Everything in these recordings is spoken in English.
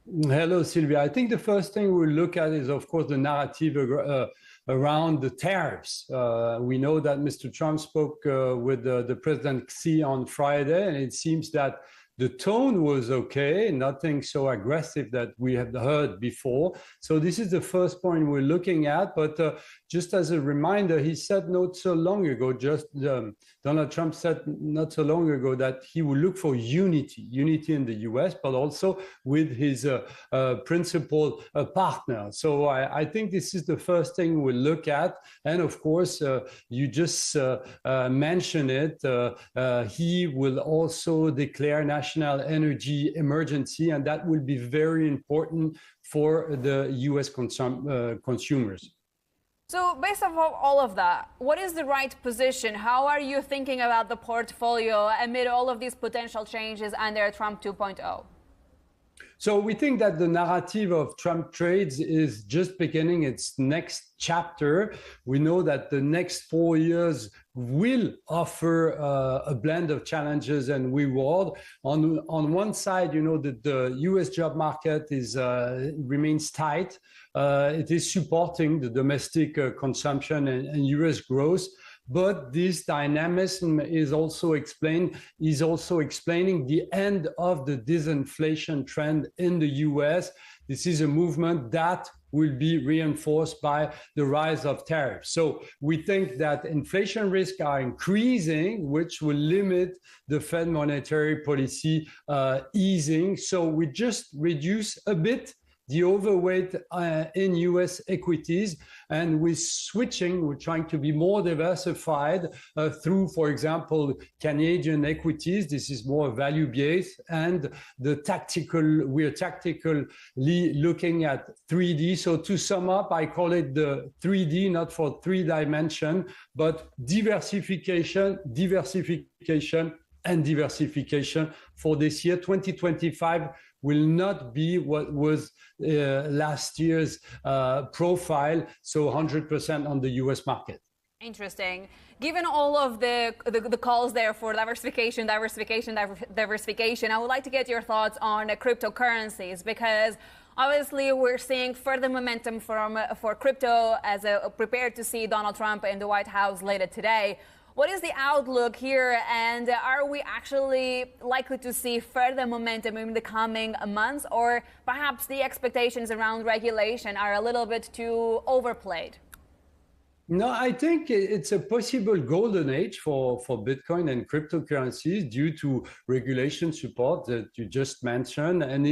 Hello, Sylvia. I think the first thing we'll look at is, of course, the narrative around the tariffs. We know that Mr. Trump spoke with the President Xi on Friday, and it seems that the tone was okay, nothing so aggressive that we have heard before. So this is the first point we're looking at. But just as a reminder, he said not so long ago, Donald Trump said not so long ago that he will look for unity in the US, but also with his principal partner. So I think this is the first thing we'll look at. And of course, you just mentioned it. He will also declare national energy emergency, and that will be very important for the US consumers. So based on all of that, what is the right position? How are you thinking about the portfolio amid all of these potential changes under Trump 2.0? So we think that the narrative of Trump trades is just beginning its next chapter. We know that the next 4 years will offer a blend of challenges and reward. On one side, you know that the US job market remains tight. It is supporting the domestic consumption and US growth. But this dynamism is also explaining the end of the disinflation trend in the US. This is a movement that will be reinforced by the rise of tariffs. So we think that inflation risks are increasing, which will limit the Fed monetary policy easing. So we just reduce a bit the overweight in US equities, and we're trying to be more diversified through, for example, Canadian equities. This is more value-based, and we're tactically looking at 3D. So to sum up, I call it the 3D, not for 3-dimension, but diversification, and diversification for this year. 2025 will not be what was last year's profile, so 100% on the US market. Interesting. Given all of the calls there for diversification, I would like to get your thoughts on cryptocurrencies, because obviously we're seeing further momentum for crypto as prepared to see Donald Trump in the White House later today. What is the outlook here, and are we actually likely to see further momentum in the coming months, or perhaps the expectations around regulation are a little bit too overplayed? No, I think it's a possible golden age for Bitcoin and cryptocurrencies due to regulation support that you just mentioned, an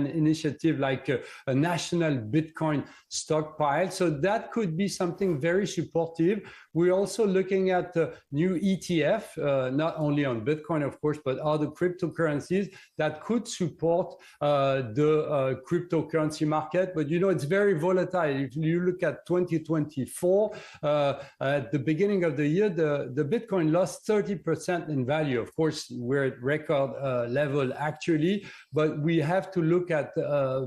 initiative like a national Bitcoin stockpile. So that could be something very supportive. We're also looking at new ETF, not only on Bitcoin, of course, but other cryptocurrencies that could support the cryptocurrency market. But, you know, it's very volatile. If you look at 2024, at the beginning of the year, the Bitcoin lost 30% in value. Of course, we're at record level actually, but we have to look at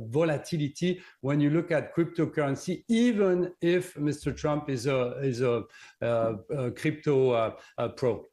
volatility when you look at cryptocurrency, even if Mr. Trump is a crypto pro.